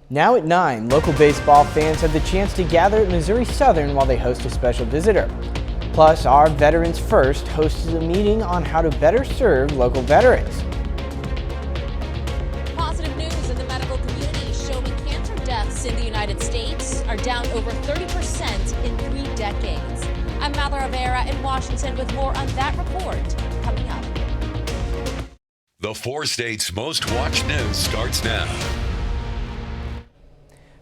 Now at 9, local baseball fans have the chance to gather at Missouri Southern while they host a special visitor. Plus, our Veterans First hosts a meeting on how to better serve local veterans. Positive news in the medical community showing cancer deaths in the United States are down over 30% in 3 decades. I'm Mather Rivera in Washington with more on that report coming up. The 4 states' most watched news starts now.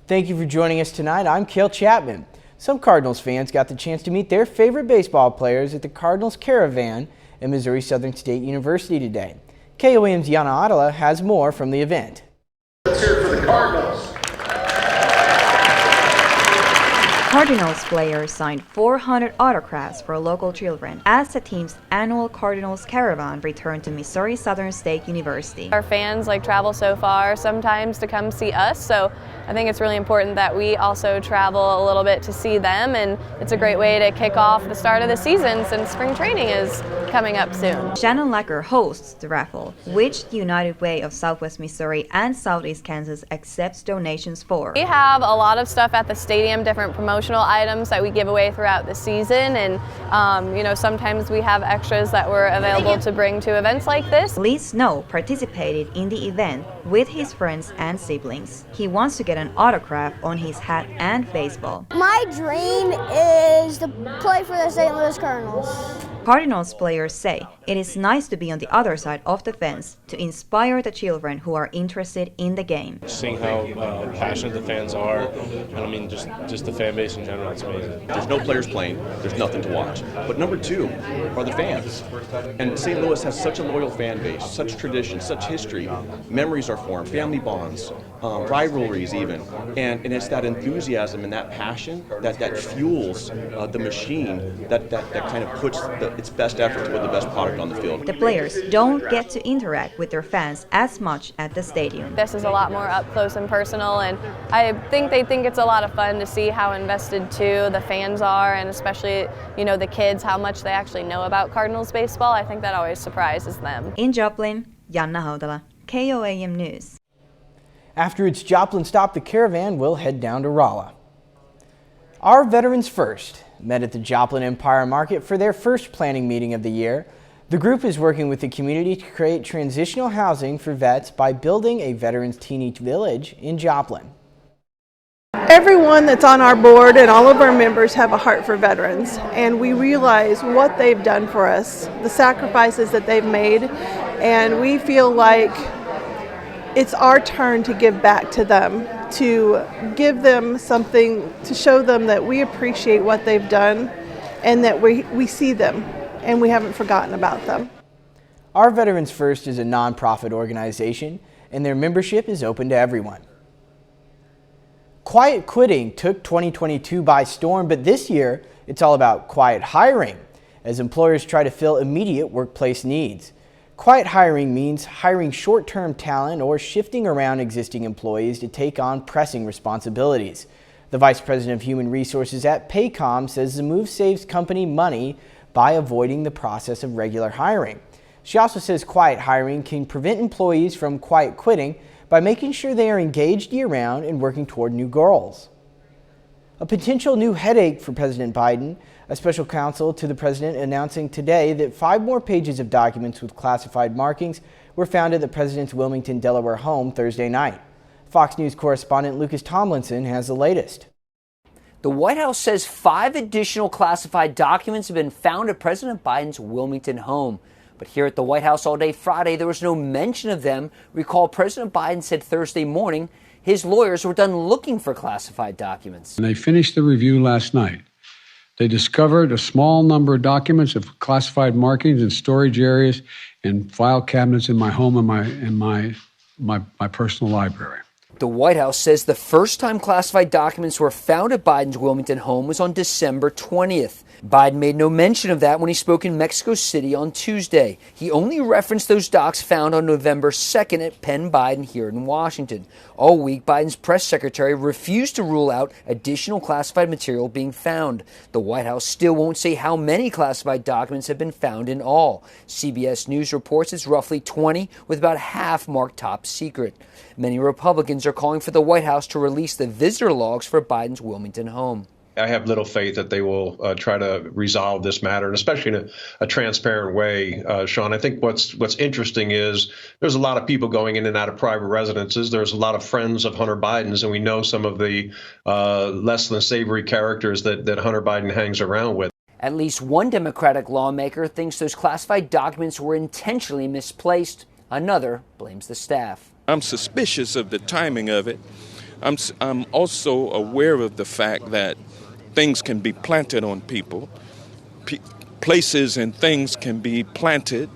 Thank you for joining us tonight. I'm Cale Chapman. Some Cardinals fans got the chance to meet their favorite baseball players at the Cardinals Caravan at Missouri Southern State University today. KOAM's Yana Adela has more from the event. Let's hear it for the Cardinals. Cardinals players signed 400 autographs for local children as the team's annual Cardinals Caravan returned to Missouri Southern State University. Our fans travel so far sometimes to come see us, so I think it's really important that we also travel a little bit to see them, and it's a great way to kick off the start of the season since spring training is coming up soon. Shannon Lacker hosts the raffle, which the United Way of Southwest Missouri and Southeast Kansas accepts donations for. We have a lot of stuff at the stadium, different promotional items that we give away throughout the season, and sometimes we have extras that we're available to bring to events like this. Lee Snow participated in the event with his friends and siblings. He wants to get an autograph on his hat and baseball. My dream is to play for the St. Louis Cardinals. Cardinals players say it is nice to be on the other side of the fence to inspire the children who are interested in the game. Seeing how passionate the fans are, and I mean just the fan base in general, it's amazing. There's no players playing, there's nothing to watch. But number 2 are the fans. And St. Louis has such a loyal fan base, such tradition, such history. Memories are formed, family bonds, rivalries even. And it's that enthusiasm and that passion that fuels the machine that kind of puts its best effort to put the best product on the field. The players don't get to interact with their fans as much at the stadium. This is a lot more up close and personal, and I think they think it's a lot of fun to see how invested too the fans are, and especially the kids, how much they actually know about Cardinals baseball. I think that always surprises them. In Joplin, Yana Adela, KOAM News. After its Joplin stop, the Caravan will head down to Rolla. Our Veterans First met at the Joplin Empire Market for their first planning meeting of the year. The group is working with the community to create transitional housing for vets by building a Veterans Teenage Village in Joplin. Everyone that's on our board and all of our members have a heart for veterans, and we realize what they've done for us, the sacrifices that they've made, and we feel like it's our turn to give back to them, to give them something, to show them that we appreciate what they've done and that we see them and we haven't forgotten about them. Our Veterans First is a nonprofit organization, and their membership is open to everyone. Quiet quitting took 2022 by storm, but this year it's all about quiet hiring as employers try to fill immediate workplace needs. Quiet hiring means hiring short-term talent or shifting around existing employees to take on pressing responsibilities. The Vice President of Human Resources at KOAM says the move saves company money by avoiding the process of regular hiring. She also says quiet hiring can prevent employees from quiet quitting by making sure they are engaged year-round and working toward new goals. A potential new headache for President Biden. A special counsel to the president announcing today that 5 more pages of documents with classified markings were found at the president's Wilmington, Delaware home Thursday night. Fox News correspondent Lucas Tomlinson has the latest. The White House says 5 additional classified documents have been found at President Biden's Wilmington home. But here at the White House all day Friday, there was no mention of them. Recall President Biden said Thursday morning his lawyers were done looking for classified documents. And they finished the review last night. They discovered a small number of documents of classified markings in storage areas and file cabinets in my home and my personal library. The White House says the first time classified documents were found at Biden's Wilmington home was on December 20th. Biden made no mention of that when he spoke in Mexico City on Tuesday. He only referenced those docs found on November 2nd at Penn Biden here in Washington. All week, Biden's press secretary refused to rule out additional classified material being found. The White House still won't say how many classified documents have been found in all. CBS News reports it's roughly 20, with about half marked top secret. Many Republicans are are calling for the White House to release the visitor logs for Biden's Wilmington home. I have little faith that they will try to resolve this matter, and especially in a transparent way, Sean. I think what's interesting is there's a lot of people going in and out of private residences. There's a lot of friends of Hunter Biden's, and we know some of the less than savory characters that Hunter Biden hangs around with. At least one Democratic lawmaker thinks those classified documents were intentionally misplaced. Another blames the staff. I'm suspicious of the timing of it. I'm also aware of the fact that things can be planted on people. Places and things can be planted.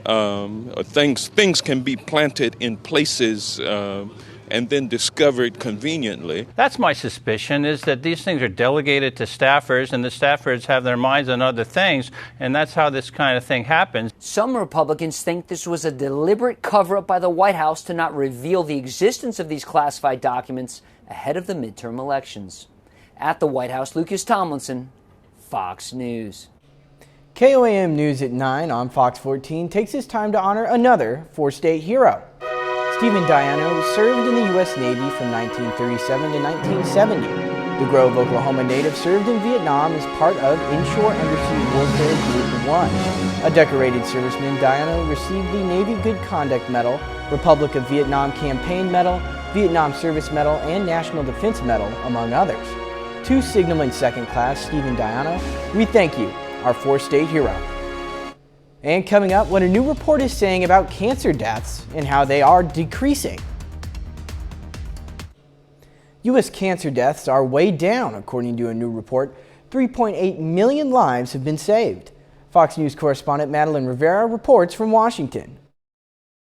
Things can be planted in places and then discovered conveniently. That's my suspicion, is that these things are delegated to staffers, and the staffers have their minds on other things, and that's how this kind of thing happens. Some Republicans think this was a deliberate cover-up by the White House to not reveal the existence of these classified documents ahead of the midterm elections. At the White House, Lucas Tomlinson, Fox News. KOAM News at 9 on Fox 14 takes this time to honor another four-state hero. Stephen Diano served in the U.S. Navy from 1937 to 1970. The Grove, Oklahoma native served in Vietnam as part of Inshore Undersea Warfare Group 1. A decorated serviceman, Diano received the Navy Good Conduct Medal, Republic of Vietnam Campaign Medal, Vietnam Service Medal, and National Defense Medal, among others. To Signalman Second Class Stephen Diano, we thank you, our four-state hero. And coming up, what a new report is saying about cancer deaths and how they are decreasing. U.S. cancer deaths are way down, according to a new report. 3.8 million lives have been saved. Fox News correspondent Madeline Rivera reports from Washington.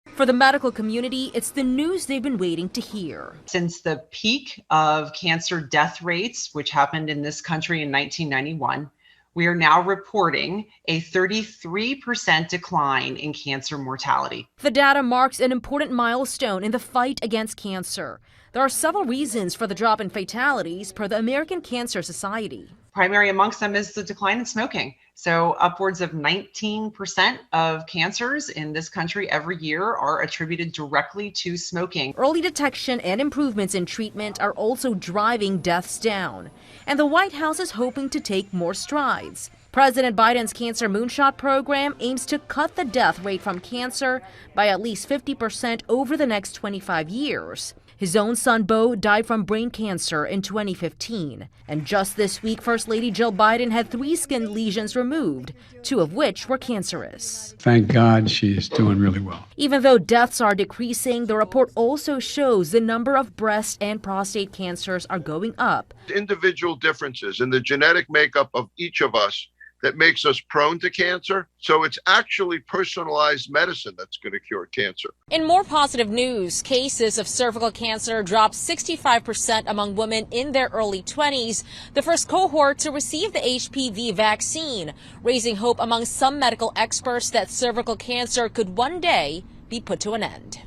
For the medical community, it's the news they've been waiting to hear. Since the peak of cancer death rates, which happened in this country in 1991, we are now reporting a 33% decline in cancer mortality. The data marks an important milestone in the fight against cancer. There are several reasons for the drop in fatalities per the American Cancer Society. Primary amongst them is the decline in smoking. So upwards of 19% of cancers in this country every year are attributed directly to smoking. Early detection and improvements in treatment are also driving deaths down. And the White House is hoping to take more strides. President Biden's Cancer Moonshot program aims to cut the death rate from cancer by at least 50% over the next 25 years. His own son, Beau, died from brain cancer in 2015. And just this week, First Lady Jill Biden had 3 skin lesions removed, 2 of which were cancerous. Thank God she's doing really well. Even though deaths are decreasing, the report also shows the number of breast and prostate cancers are going up. Individual differences in the genetic makeup of each of us that makes us prone to cancer. So it's actually personalized medicine that's going to cure cancer. In more positive news, cases of cervical cancer dropped 65% among women in their early 20s, the first cohort to receive the HPV vaccine, raising hope among some medical experts that cervical cancer could one day be put to an end.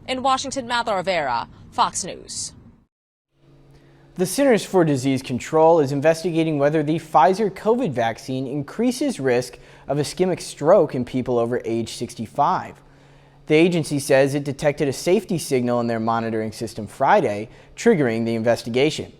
In Washington, Matha Rivera, Fox News. The Centers for Disease Control is investigating whether the Pfizer COVID vaccine increases risk of ischemic stroke in people over age 65. The agency says it detected a safety signal in their monitoring system Friday, triggering the investigation.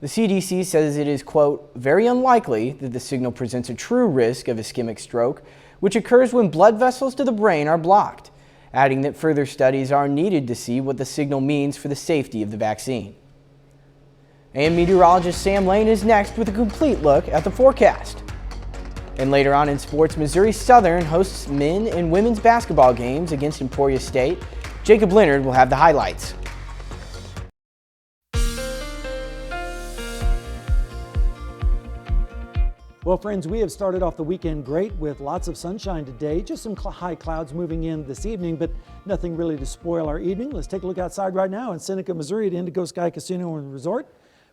The CDC says it is, quote, very unlikely that the signal presents a true risk of ischemic stroke, which occurs when blood vessels to the brain are blocked, adding that further studies are needed to see what the signal means for the safety of the vaccine. And meteorologist Sam Lane is next with a complete look at the forecast. And later on in sports, Missouri Southern hosts men and women's basketball games against Emporia State. Jacob Leonard will have the highlights. Well, friends, we have started off the weekend great with lots of sunshine today. Just some high clouds moving in this evening, but nothing really to spoil our evening. Let's take a look outside right now in Seneca, Missouri at Indigo Sky Casino and Resort.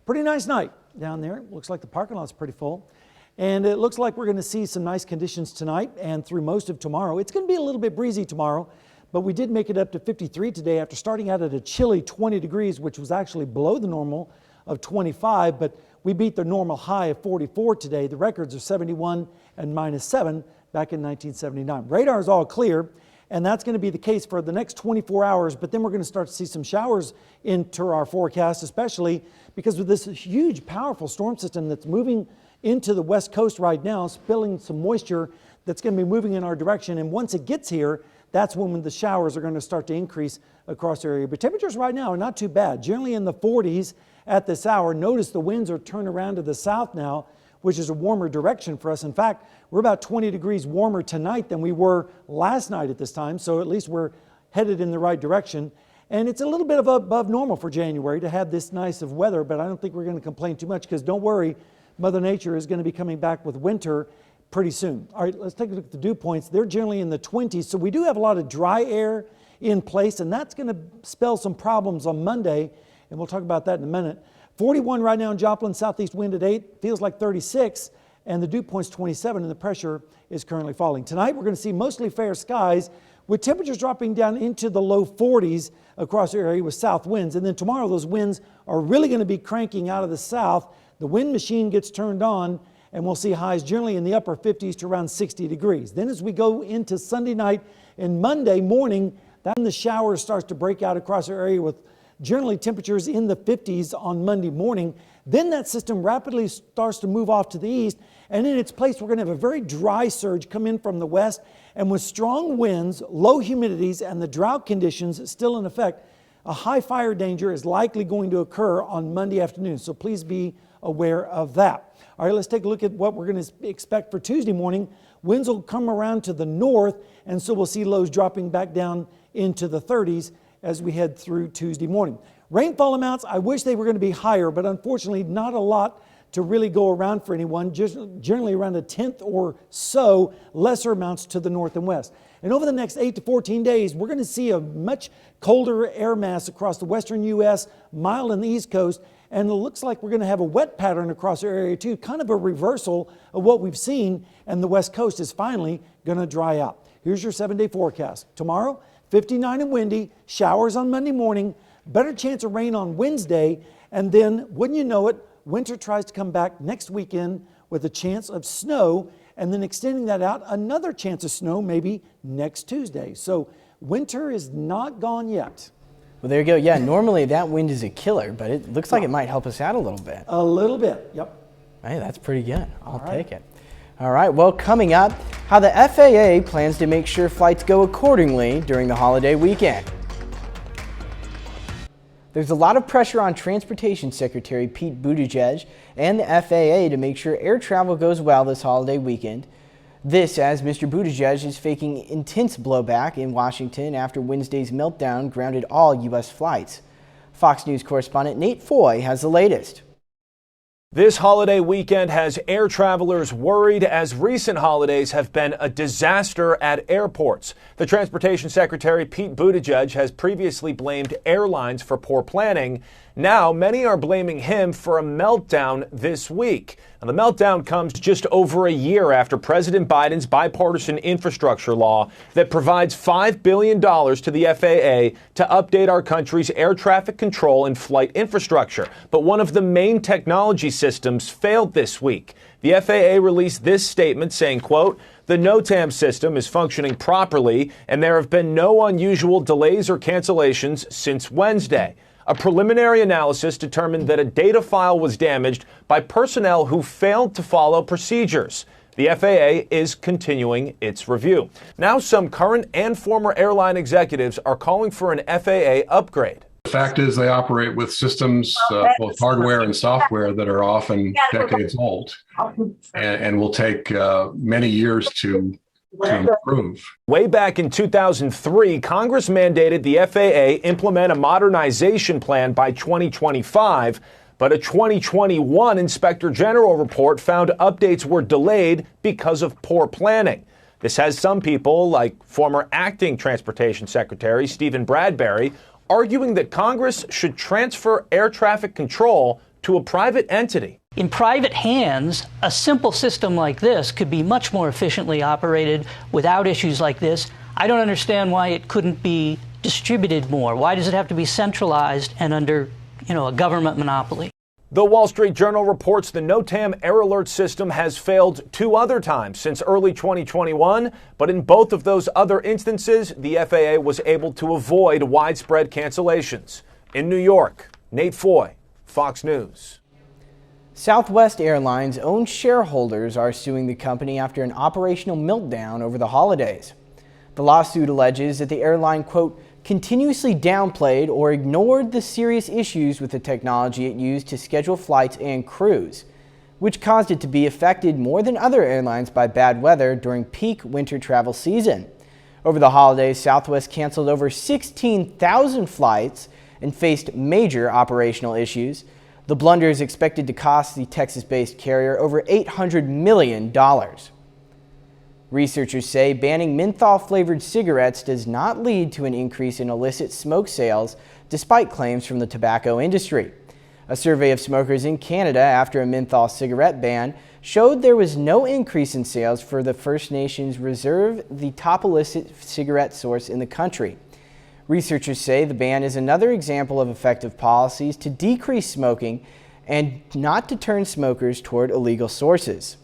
Pretty nice night down there. Looks like the parking lot's pretty full. And it looks like we're going to see some nice conditions tonight and through most of tomorrow. It's going to be a little bit breezy tomorrow, but we did make it up to 53 today after starting out at a chilly 20 degrees, which was actually below the normal of 25, but we beat the normal high of 44 today. The records are 71 and -7 back in 1979. Radar is all clear, and that's going to be the case for the next 24 hours, but then we're going to start to see some showers enter our forecast, especially because of this huge, powerful storm system that's moving into the west coast right now, spilling some moisture that's going to be moving in our direction. And once it gets here, that's when the showers are going to start to increase across the area. But temperatures right now are not too bad, generally in the 40s at this hour. Notice the winds are turned around to the south now, which is a warmer direction for us. In fact, we're about 20 degrees warmer tonight than we were last night at this time, so at least we're headed in the right direction. And it's a little bit above normal for January to have this nice of weather, but I don't think we're going to complain too much, because don't worry, Mother Nature is going to be coming back with winter pretty soon. All right, let's take a look at the dew points. They're generally in the 20s, so we do have a lot of dry air in place, and that's going to spell some problems on Monday, and we'll talk about that in a minute. 41 right now in Joplin, southeast wind at 8, feels like 36, and the dew point's 27, and the pressure is currently falling. Tonight, we're going to see mostly fair skies, with temperatures dropping down into the low 40s across the area with south winds. And then tomorrow, those winds are really going to be cranking out of the south. The wind machine gets turned on, and we'll see highs generally in the upper 50s to around 60 degrees. Then as we go into Sunday night and Monday morning, then the shower starts to break out across our area with generally temperatures in the 50s on Monday morning. Then that system rapidly starts to move off to the east, and in its place, we're going to have a very dry surge come in from the west. And with strong winds, low humidities, and the drought conditions still in effect, a high fire danger is likely going to occur on Monday afternoon. So please be aware of that. All right, let's take a look at what we're going to expect for Tuesday morning. Winds will come around to the north, and so we'll see lows dropping back down into the 30s as we head through Tuesday morning. Rainfall amounts, I wish they were going to be higher, but unfortunately not a lot to really go around for anyone, just generally around a tenth or so, lesser amounts to the north and west. And over the next 8 to 14 days, we're going to see a much colder air mass across the western U.S., mild on the east coast, and it looks like we're going to have a wet pattern across our area too, kind of a reversal of what we've seen, and the west coast is finally going to dry out. Here's your 7-day forecast. Tomorrow, 59 and windy, showers on Monday morning, better chance of rain on Wednesday, and then, wouldn't you know it, winter tries to come back next weekend with a chance of snow, and then extending that out, another chance of snow maybe next Tuesday. So winter is not gone yet. Well, there you go. Yeah, normally that wind is a killer, but it looks like it might help us out a little bit. A little bit, yep. Hey, that's pretty good. I'll take it. All right, well, coming up, how the FAA plans to make sure flights go accordingly during the holiday weekend. There's a lot of pressure on Transportation Secretary Pete Buttigieg and the FAA to make sure air travel goes well this holiday weekend. This as Mr. Buttigieg is facing intense blowback in Washington after Wednesday's meltdown grounded all U.S. flights. Fox News correspondent Nate Foy has the latest. This holiday weekend has air travelers worried as recent holidays have been a disaster at airports. The Transportation Secretary Pete Buttigieg has previously blamed airlines for poor planning. Now, many are blaming him for a meltdown this week. Now, the meltdown comes just over a year after President Biden's bipartisan infrastructure law that provides $5 billion to the FAA to update our country's air traffic control and flight infrastructure. But one of the main technology systems failed this week. The FAA released this statement saying, quote, "The NOTAM system is functioning properly and there have been no unusual delays or cancellations since Wednesday. A preliminary analysis determined that a data file was damaged by personnel who failed to follow procedures. The FAA is continuing its review." Now, some current and former airline executives are calling for an FAA upgrade. The fact is they operate with systems, both hardware and software, that are often decades old and will take many years to improve. Way back in 2003, Congress mandated the FAA implement a modernization plan by 2025, but a 2021 Inspector General report found updates were delayed because of poor planning. This has some people, like former acting Transportation Secretary Stephen Bradbury, arguing that Congress should transfer air traffic control to a private entity. In private hands, a simple system like this could be much more efficiently operated without issues like this. I don't understand why it couldn't be distributed more. Why does it have to be centralized and under, a government monopoly? The Wall Street Journal reports the NOTAM Air Alert system has failed 2 other times since early 2021, but in both of those other instances, the FAA was able to avoid widespread cancellations. In New York, Nate Foy, Fox News. Southwest Airlines' own shareholders are suing the company after an operational meltdown over the holidays. The lawsuit alleges that the airline, quote, continuously downplayed or ignored the serious issues with the technology it used to schedule flights and crews, which caused it to be affected more than other airlines by bad weather during peak winter travel season. Over the holidays, Southwest canceled over 16,000 flights and faced major operational issues. The blunder is expected to cost the Texas-based carrier over $800 million. Researchers say banning menthol-flavored cigarettes does not lead to an increase in illicit smoke sales, despite claims from the tobacco industry. A survey of smokers in Canada after a menthol cigarette ban showed there was no increase in sales for the First Nations Reserve, the top illicit cigarette source in the country. Researchers say the ban is another example of effective policies to decrease smoking and not to turn smokers toward illegal sources.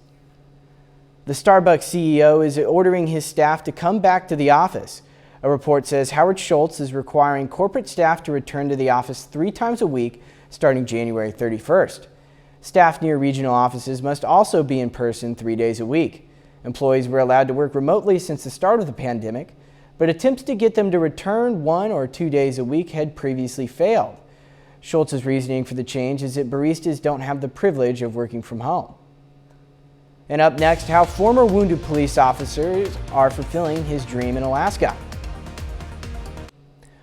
The Starbucks CEO is ordering his staff to come back to the office. A report says Howard Schultz is requiring corporate staff to return to the office 3 times a week starting January 31st. Staff near regional offices must also be in person 3 days a week. Employees were allowed to work remotely since the start of the pandemic, but attempts to get them to return 1 or 2 days a week had previously failed. Schultz's reasoning for the change is that baristas don't have the privilege of working from home. And up next, how former wounded police officers are fulfilling his dream in Alaska.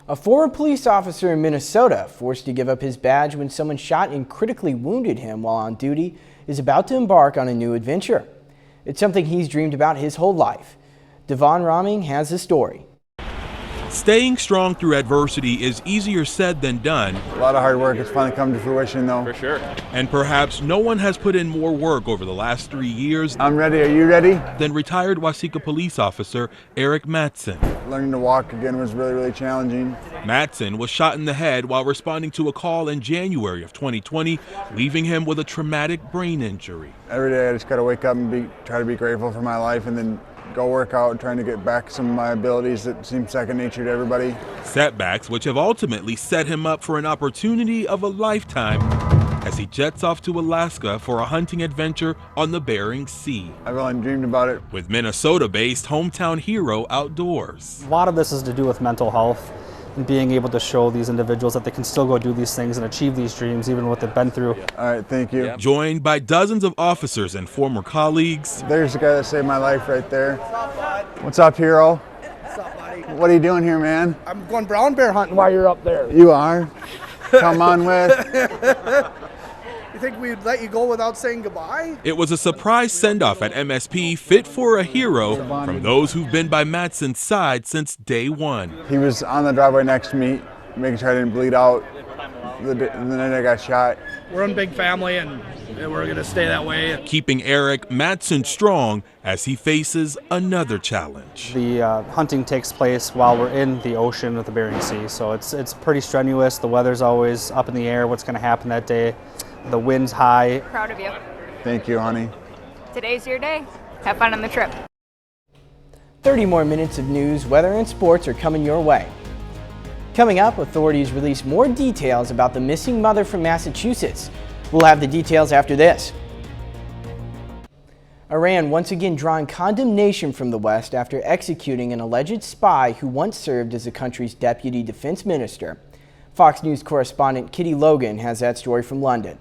A former police officer in Minnesota, forced to give up his badge when someone shot and critically wounded him while on duty, is about to embark on a new adventure. It's something he's dreamed about his whole life. Devon Roming has the story. Staying strong through adversity is easier said than done. A lot of hard work has finally come to fruition, though. For sure. And perhaps no one has put in more work over the last 3 years. I'm ready. Are you ready? Than retired Waseca police officer Eric Matson. Learning to walk again was really challenging. Matson was shot in the head while responding to a call in January of 2020, leaving him with a traumatic brain injury. Every day I just got to wake up and try to be grateful for my life, and then go work out, trying to get back some of my abilities that seem second nature to everybody. Setbacks which have ultimately set him up for an opportunity of a lifetime as he jets off to Alaska for a hunting adventure on the Bering Sea. I've only dreamed about it. With Minnesota-based Hometown Hero Outdoors. A lot of this is to do with mental health and being able to show these individuals that they can still go do these things and achieve these dreams even what they've been through. All right, thank you. Joined by dozens of officers and former colleagues. There's the guy that saved my life right there. What's up, hero? What's up, buddy? What are you doing here, man? I'm going brown bear hunting while you're up there. You are? Come on with. You think we'd let you go without saying goodbye? It was a surprise send-off at MSP fit for a hero from those who've been by Matson's side since day one. He was on the driveway next to me, making sure I didn't bleed out the night I got shot. We're a big family and we're going to stay that way. Keeping Eric Matson strong as he faces another challenge. The hunting takes place while we're in the ocean of the Bering Sea, so it's pretty strenuous. The weather's always up in the air, what's going to happen that day. The wind's high. Proud of you. Thank you, honey. Today's your day. Have fun on the trip. 30 more minutes of news, weather, and sports are coming your way. Coming up, authorities release more details about the missing mother from Massachusetts. We'll have the details after this. Iran once again drawing condemnation from the West after executing an alleged spy who once served as the country's deputy defense minister. Fox News correspondent Kitty Logan has that story from London.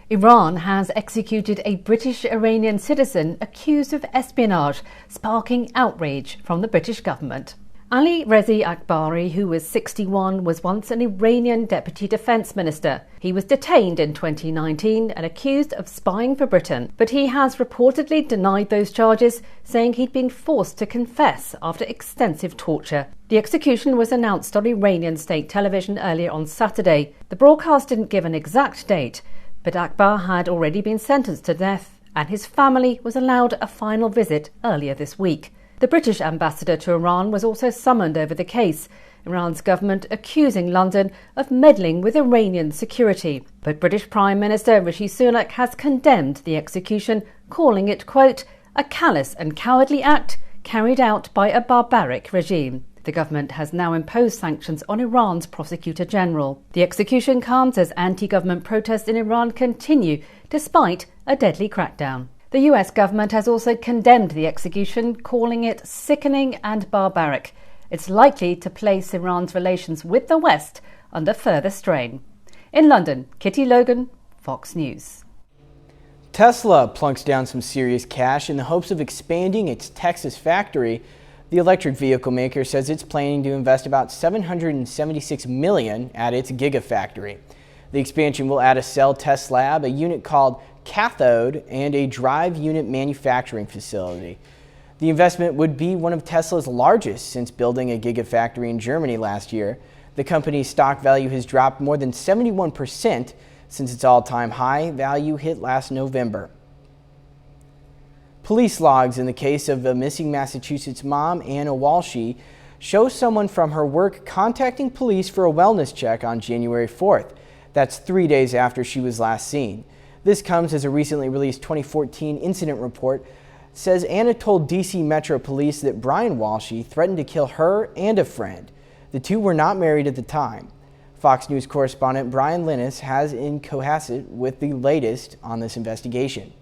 Iran has executed a British-Iranian citizen accused of espionage, sparking outrage from the British government. Ali Reza Akbari, who was 61, was once an Iranian deputy defence minister. He was detained in 2019 and accused of spying for Britain, but he has reportedly denied those charges, saying he'd been forced to confess after extensive torture. The execution was announced on Iranian state television earlier on Saturday. The broadcast didn't give an exact date, but Akbar had already been sentenced to death, and his family was allowed a final visit earlier this week. The British ambassador to Iran was also summoned over the case, Iran's government accusing London of meddling with Iranian security. But British Prime Minister Rishi Sunak has condemned the execution, calling it, quote, a callous and cowardly act carried out by a barbaric regime. The government has now imposed sanctions on Iran's Prosecutor General. The execution comes as anti-government protests in Iran continue, despite a deadly crackdown. The US government has also condemned the execution, calling it sickening and barbaric. It's likely to place Iran's relations with the West under further strain. In London, Kitty Logan, Fox News. Tesla plunks down some serious cash in the hopes of expanding its Texas factory. The electric vehicle maker says it's planning to invest about $776 million at its Gigafactory. The expansion will add a cell test lab, a unit called Cathode, and a drive unit manufacturing facility. The investment would be one of Tesla's largest since building a Gigafactory in Germany last year. The company's stock value has dropped more than 71% since its all-time high value hit last November. Police logs in the case of a missing Massachusetts mom, Anna Walshy, show someone from her work contacting police for a wellness check on January 4th. That's 3 days after she was last seen. This comes as a recently released 2014 incident report says Anna told DC Metro Police that Brian Walshy threatened to kill her and a friend. The two were not married at the time. Fox News correspondent Brian Linus has in Cohasset with the latest on this investigation.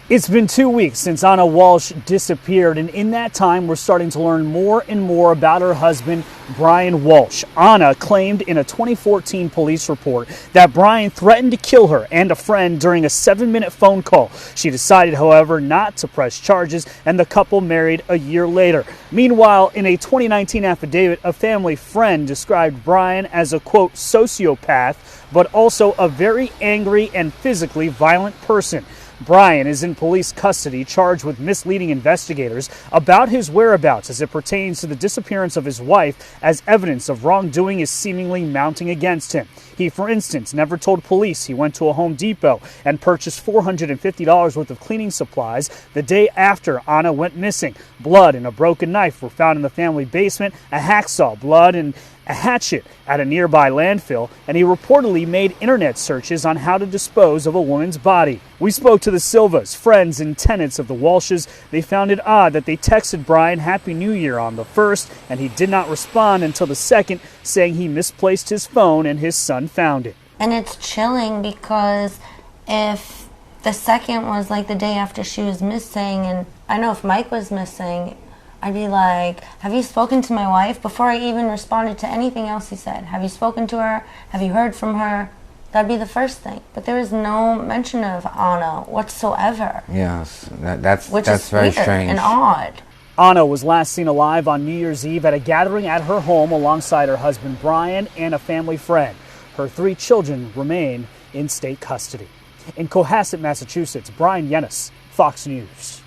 It's been 2 weeks since Anna Walsh disappeared, and in that time, we're starting to learn more and more about her husband, Brian Walsh. Anna claimed in a 2014 police report that Brian threatened to kill her and a friend during a 7-minute phone call. She decided, however, not to press charges, and the couple married a year later. Meanwhile, in a 2019 affidavit, a family friend described Brian as a, quote, sociopath, but also a very angry and physically violent person. Brian is in police custody, charged with misleading investigators about his whereabouts as it pertains to the disappearance of his wife, as evidence of wrongdoing is seemingly mounting against him. He, for instance, never told police he went to a Home Depot and purchased $450 worth of cleaning supplies the day after Anna went missing. Blood and a broken knife were found in the family basement, a hacksaw, blood, and a hatchet at a nearby landfill, and he reportedly made internet searches on how to dispose of a woman's body. We spoke to the Silvas, friends and tenants of the Walshes. They found it odd that they texted Brian Happy New Year on the 1st, and he did not respond until the 2nd, saying he misplaced his phone and his son found it. And it's chilling because if the 2nd was like the day after she was missing, and I know if Mike was missing, I'd be like, have you spoken to my wife? Before I even responded to anything else he said. Have you spoken to her? Have you heard from her? That'd be the first thing. But there is no mention of Anna whatsoever. Yes, that's very weird strange and odd. Anna was last seen alive on New Year's Eve at a gathering at her home alongside her husband Brian and a family friend. Her 3 children remain in state custody. In Cohasset, Massachusetts, Brian Yennis, Fox News.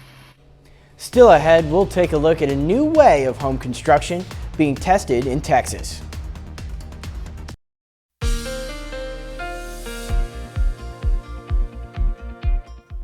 Still ahead, we'll take a look at a new way of home construction being tested in Texas.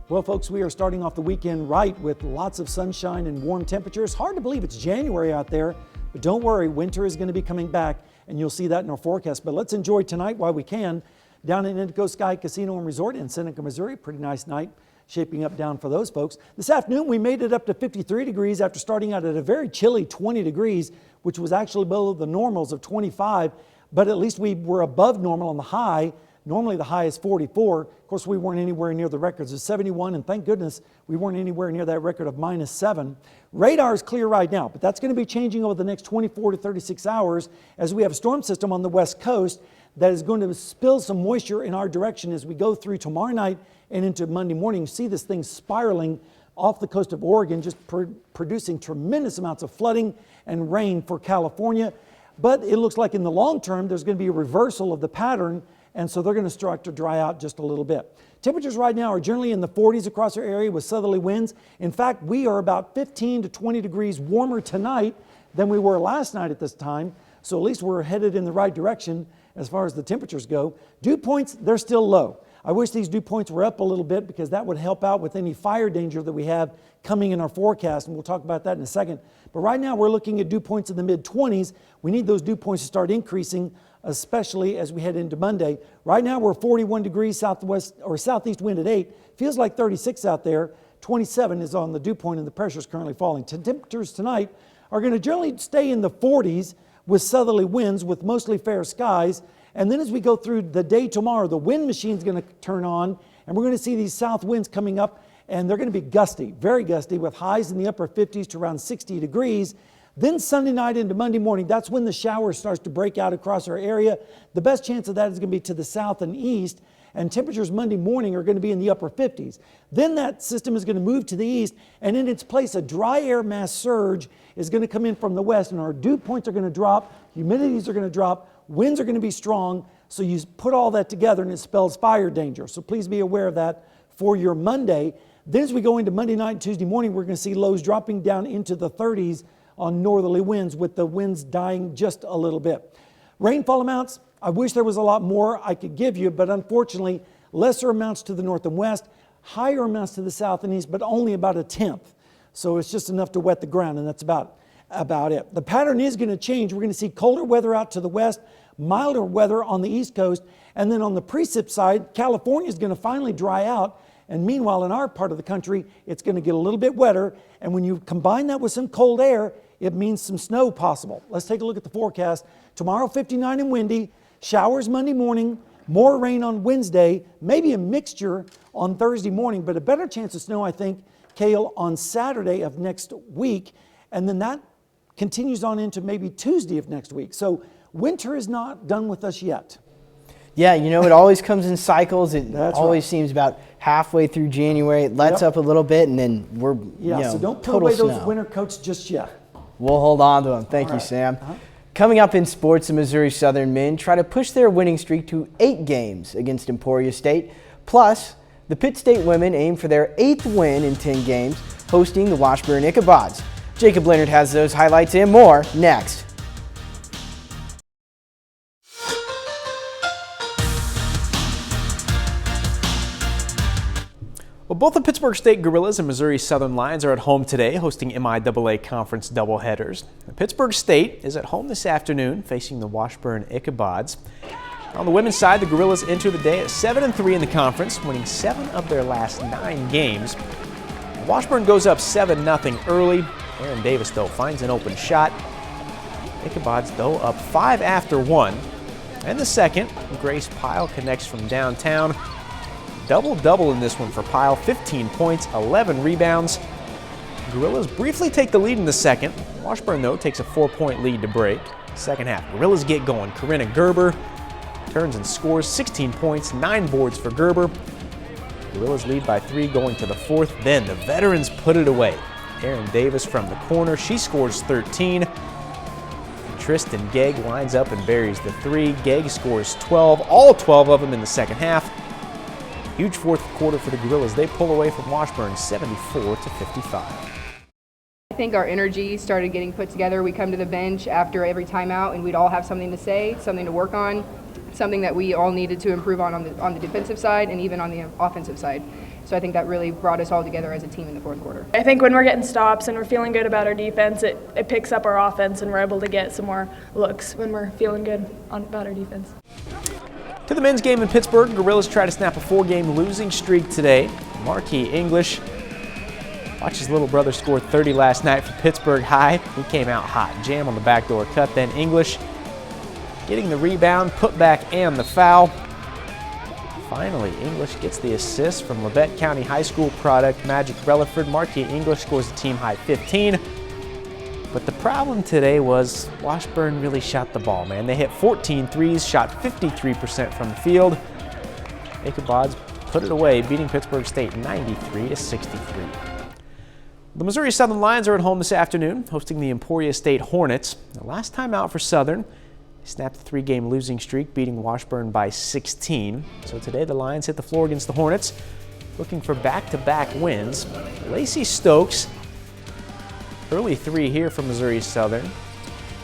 Well, folks, we are starting off the weekend right with lots of sunshine and warm temperatures. Hard to believe it's January out there, but don't worry, winter is going to be coming back, and you'll see that in our forecast. But let's enjoy tonight while we can. Down in Indigo Sky Casino and Resort in Seneca, Missouri, pretty nice night shaping up down for those folks. This afternoon, we made it up to 53 degrees after starting out at a very chilly 20 degrees, which was actually below the normals of 25, but at least we were above normal on the high. Normally the high is 44. Of course, we weren't anywhere near the records of 71, and thank goodness we weren't anywhere near that record of -7. Radar is clear right now, but that's going to be changing over the next 24 to 36 hours as we have a storm system on the west coast that is going to spill some moisture in our direction as we go through tomorrow night and into Monday morning. You see this thing spiraling off the coast of Oregon, just producing tremendous amounts of flooding and rain for California. But it looks like in the long term, there's going to be a reversal of the pattern, and so they're going to start to dry out just a little bit. Temperatures right now are generally in the 40s across our area with southerly winds. In fact, we are about 15 to 20 degrees warmer tonight than we were last night at this time. So at least we're headed in the right direction as far as the temperatures go. Dew points, they're still low. I wish these dew points were up a little bit because that would help out with any fire danger that we have coming in our forecast, and we'll talk about that in a second. But right now we're looking at dew points in the mid-20s. We need those dew points to start increasing, especially as we head into Monday. Right now we're 41 degrees southwest or southeast wind at 8. Feels like 36 out there. 27 is on the dew point and the pressure is currently falling. Temperatures tonight are going to generally stay in the 40s with southerly winds with mostly fair skies. And then as we go through the day tomorrow, the wind machine's going to turn on and we're going to see these south winds coming up, and they're going to be gusty, very gusty, with highs in the upper 50s to around 60 degrees. Then Sunday night into Monday morning, that's when the shower starts to break out across our area. The best chance of that is going to be to the south and east, and temperatures Monday morning are going to be in the upper 50s. Then that system is going to move to the east, and in its place, a dry air mass surge is going to come in from the west, and our dew points are going to drop, humidities are going to drop, winds are going to be strong. So you put all that together and it spells fire danger. So please be aware of that for your Monday. Then as we go into Monday night and Tuesday morning, we're going to see lows dropping down into the 30s on northerly winds, with the winds dying just a little bit. Rainfall amounts, I wish there was a lot more I could give you, but unfortunately, lesser amounts to the north and west, higher amounts to the south and east, but only about a tenth. So it's just enough to wet the ground, and that's about it. The pattern is going to change. We're going to see colder weather out to the west, milder weather on the east coast, and then on the precip side, California is going to finally dry out. And meanwhile, in our part of the country, it's going to get a little bit wetter. And when you combine that with some cold air, it means some snow possible. Let's take a look at the forecast. Tomorrow, 59 and windy, showers Monday morning, more rain on Wednesday, maybe a mixture on Thursday morning, but a better chance of snow, I think, Cale, on Saturday of next week. And then that continues on into maybe Tuesday of next week. So winter is not done with us yet. Yeah, you know, it always comes in cycles. It That's always right. seems about halfway through January. It lets up a little bit, and then we're, so don't put total away those snow. winter coats just yet. We'll hold on to them. Thank you, Sam. Coming up in sports, the Missouri Southern men try to push their winning streak to 8 games against Emporia State. Plus, the Pitt State women aim for their 8th win in 10 games, hosting the Washburn Ichabods. Jacob Leonard has those highlights and more next. Well, both the Pittsburgh State Gorillas and Missouri Southern Lions are at home today, hosting MIAA Conference doubleheaders. Pittsburgh State is at home this afternoon, facing the Washburn Ichabods. On the women's side, the Gorillas enter the day at 7-3 in the conference, winning 7 of their last 9 games. Washburn goes up 7-0 early. Aaron Davis, though, finds an open shot. Ichabods, though, up 5 after 1. And the second, Grace Pyle connects from downtown. Double-double in this one for Pyle, 15 points, 11 rebounds. Gorillas briefly take the lead in the second. Washburn, though, takes a 4-point lead to break. Second half, Gorillas get going. Corinna Gerber turns and scores 16 points, 9 boards for Gerber. Gorillas lead by 3 going to the fourth. Then the veterans put it away. Aaron Davis from the corner, she scores 13. Tristan Gegg lines up and buries the 3. Gegg scores 12, all 12 of them in the second half. Huge fourth quarter for the Gorillas. They pull away from Washburn 74-55. I think our energy started getting put together. We come to the bench after every timeout and we'd all have something to say, something to work on, something that we all needed to improve on the defensive side and even on the offensive side. So I think that really brought us all together as a team in the fourth quarter. I think when we're getting stops and we're feeling good about our defense, it picks up our offense and we're able to get some more looks when we're feeling good about our defense. To the men's game in Pittsburgh, Gorillas try to snap a 4-game losing streak today. Marquis English, watch his little brother score 30 last night for Pittsburgh High. He came out hot. Jam on the backdoor cut, then English getting the rebound, put back, and the foul. Finally, English gets the assist from Labette County High School product Magic Relaford. Marquis English scores a team-high 15. But the problem today was Washburn really shot the ball, man. They hit 14 threes, shot 53% from the field. Ichabods put it away, beating Pittsburgh State 93-63. The Missouri Southern Lions are at home this afternoon, hosting the Emporia State Hornets. The last time out for Southern, they snapped the 3-game losing streak, beating Washburn by 16. So today the Lions hit the floor against the Hornets, looking for back-to-back wins. Lacey Stokes, early 3 here from Missouri Southern.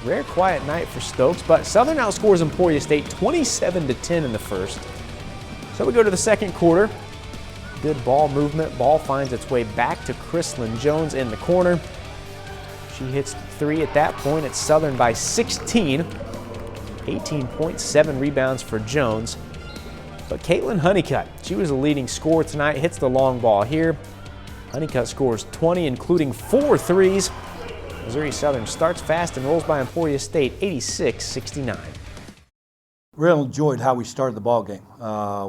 Rare quiet night for Stokes, but Southern outscores Emporia State 27-10 in the first. So we go to the second quarter. Good ball movement. Ball finds its way back to Chrislyn Jones in the corner. She hits 3 at that point. It's Southern by 16. 18.7 rebounds for Jones. But Caitlin Honeycutt, she was the leading scorer tonight, hits the long ball here. Honeycutt scores 20, including 4 threes. Missouri Southern starts fast and rolls by Emporia State 86-69. Really enjoyed how we started the ball game.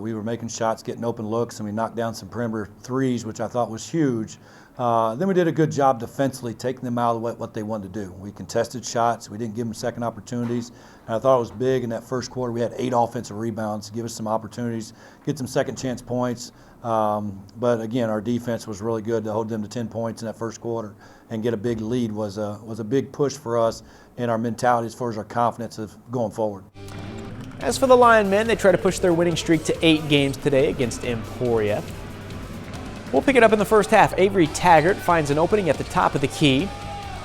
We were making shots, getting open looks, and we knocked down some perimeter threes, which I thought was huge. Then we did a good job defensively, taking them out of what they wanted to do. We contested shots. We didn't give them second opportunities. And I thought it was big in that first quarter. We had 8 offensive rebounds to give us some opportunities, get some second chance points. But again, our defense was really good to hold them to 10 points in that first quarter and get a big lead was a big push for us in our mentality as far as our confidence of going forward. As for the Lion men, they try to push their winning streak to 8 games today against Emporia. We'll pick it up in the first half. Avery Taggart finds an opening at the top of the key.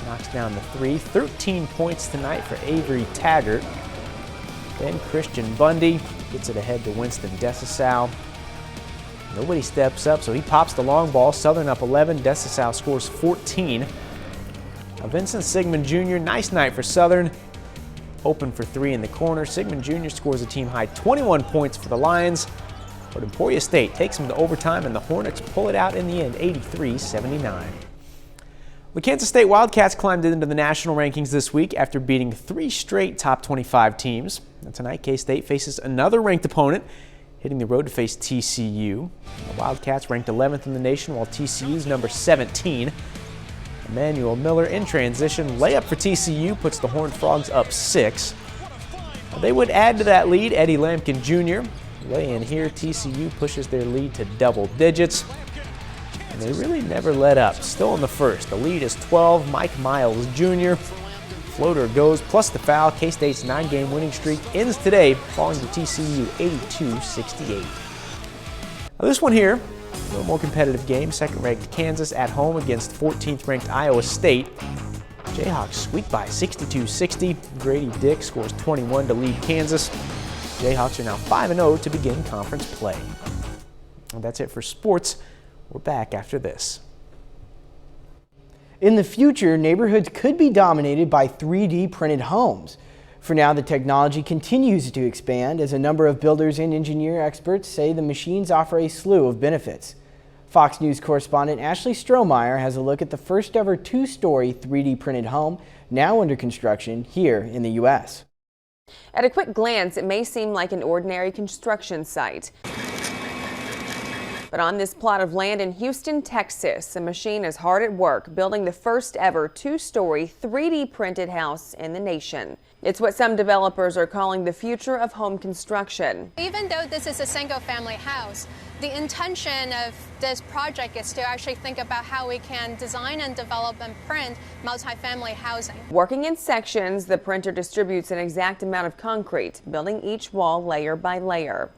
Knocks down the 3. 13 points tonight for Avery Taggart. Then Christian Bundy gets it ahead to Winston Desisau. Nobody steps up, so he pops the long ball. Southern up 11. Desisau scores 14. Vincent Sigmund Jr., nice night for Southern. Open for 3 in the corner. Sigmund Jr. scores a team-high 21 points for the Lions. But Emporia State takes them to overtime, and the Hornets pull it out in the end, 83-79. The Kansas State Wildcats climbed into the national rankings this week after beating 3 straight top 25 teams. And tonight, K-State faces another ranked opponent, hitting the road to face TCU. The Wildcats ranked 11th in the nation, while TCU's number 17. Emmanuel Miller in transition. Layup for TCU puts the Horned Frogs up 6. They would add to that lead. Eddie Lampkin Jr. lay in here. TCU pushes their lead to double digits. And they really never let up. Still in the first. The lead is 12. Mike Miles Jr. Floater goes, plus the foul. K-State's 9-game winning streak ends today, falling to TCU 82-68. Now this one here, a little more competitive game. Second-ranked Kansas at home against 14th-ranked Iowa State. Jayhawks squeak by 62-60. Grady Dick scores 21 to lead Kansas. Jayhawks are now 5-0 to begin conference play. And that's it for sports. We're back after this. In the future, neighborhoods could be dominated by 3D printed homes. For now, the technology continues to expand as a number of builders and engineer experts say the machines offer a slew of benefits. Fox News correspondent Ashley Strohmeyer has a look at the first ever 2-story 3D printed home now under construction here in the U.S. At a quick glance, it may seem like an ordinary construction site. But on this plot of land in Houston, Texas, a machine is hard at work building the first ever 2-story 3D printed house in the nation. It's what some developers are calling the future of home construction. Even though this is a single-family house, the intention of this project is to actually think about how we can design and develop and print multifamily housing. Working in sections, the printer distributes an exact amount of concrete, building each wall layer by layer.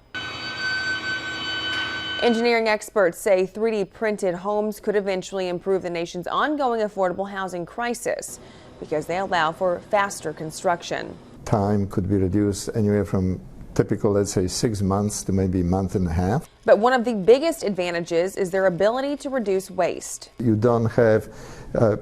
Engineering experts say 3D printed homes could eventually improve the nation's ongoing affordable housing crisis because they allow for faster construction. Time could be reduced anywhere from typical, let's say, 6 months to maybe a month and a half. But one of the biggest advantages is their ability to reduce waste. You don't have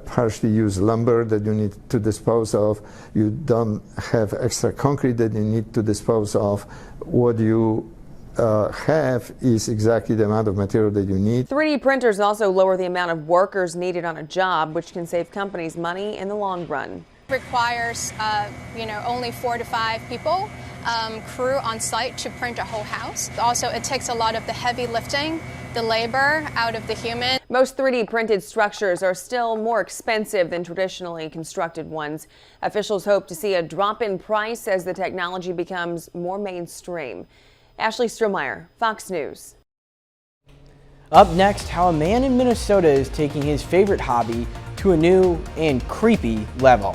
partially used lumber that you need to dispose of. You don't have extra concrete that you need to dispose of. What you have is exactly the amount of material that you need. 3D printers also lower the amount of workers needed on a job, which can save companies money in the long run. It requires, only 4 to 5 people, crew on site to print a whole house. Also, it takes a lot of the heavy lifting, the labor out of the human. Most 3D printed structures are still more expensive than traditionally constructed ones. Officials hope to see a drop in price as the technology becomes more mainstream. Ashley Strohmeyer, Fox News. Up next, how a man in Minnesota is taking his favorite hobby to a new and creepy level.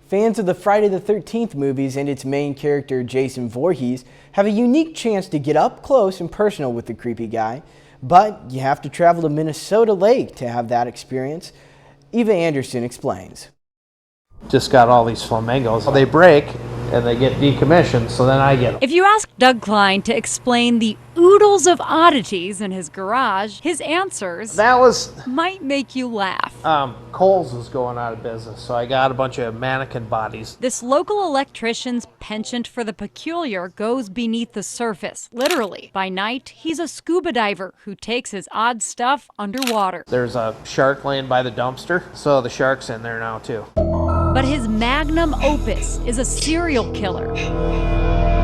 Fans of the Friday the 13th movies and its main character, Jason Voorhees, have a unique chance to get up close and personal with the creepy guy, but you have to travel to Minnesota Lake to have that experience. Eva Anderson explains. Just got all these flamingos. They break and they get decommissioned, so then I get them. If you ask Doug Klein to explain the oodles of oddities in his garage, his answers might make you laugh. Kohl's is going out of business, so I got a bunch of mannequin bodies. This local electrician's penchant for the peculiar goes beneath the surface, literally. By night, he's a scuba diver who takes his odd stuff underwater. There's a shark laying by the dumpster, so the shark's in there now too. But his magnum opus is a serial killer.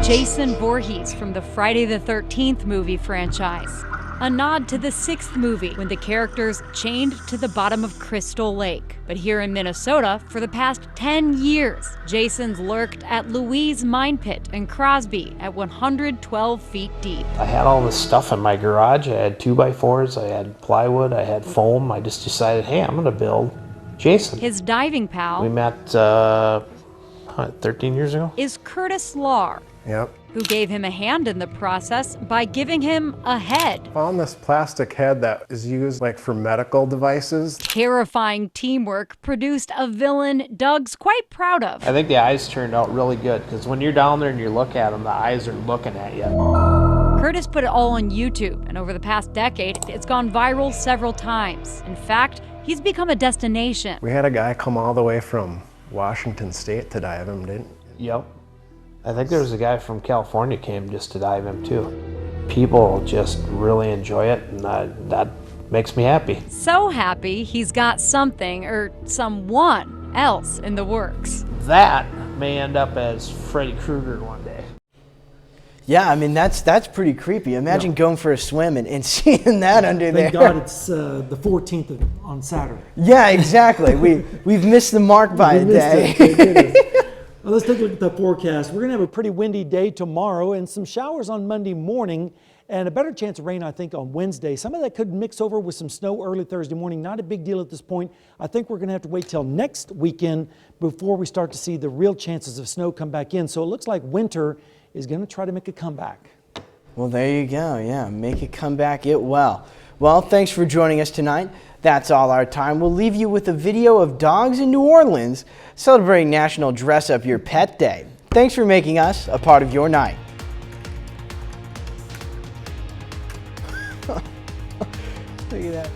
Jason Voorhees from the Friday the 13th movie franchise. A nod to the 6th movie when the characters chained to the bottom of Crystal Lake. But here in Minnesota, for the past 10 years, Jason's lurked at Louise Mine Pit in Crosby at 112 feet deep. I had all this stuff in my garage. I had 2x4s, I had plywood, I had foam. I just decided, hey, I'm gonna build Jason. His diving pal We met 13 years ago. is Curtis Lahr, Yep. who gave him a hand in the process by giving him a head. Found this plastic head that is used like for medical devices. Terrifying teamwork produced a villain Doug's quite proud of. I think the eyes turned out really good because when you're down there and you look at them, the eyes are looking at you. Curtis put it all on YouTube, and over the past decade, it's gone viral several times. In fact, he's become a destination. We had a guy come all the way from Washington State to dive him, didn't we? Yep. I think there was a guy from California came just to dive him too. People just really enjoy it, and that makes me happy. So happy he's got something or someone else in the works. That may end up as Freddy Krueger one day. Yeah, I mean, that's pretty creepy. Imagine going for a swim and seeing that under there. Thank God it's the 14th on Saturday. Yeah, exactly. We've missed the mark by a day. Well, let's take a look at the forecast. We're going to have a pretty windy day tomorrow and some showers on Monday morning and a better chance of rain, I think, on Wednesday. Some of that could mix over with some snow early Thursday morning. Not a big deal at this point. I think we're going to have to wait till next weekend before we start to see the real chances of snow come back in. So it looks like winter is going to try to make a comeback. Well, there you go. Yeah, make a comeback it well. Well, thanks for joining us tonight. That's all our time. We'll leave you with a video of dogs in New Orleans celebrating National Dress Up Your Pet Day. Thanks for making us a part of your night. Look at that.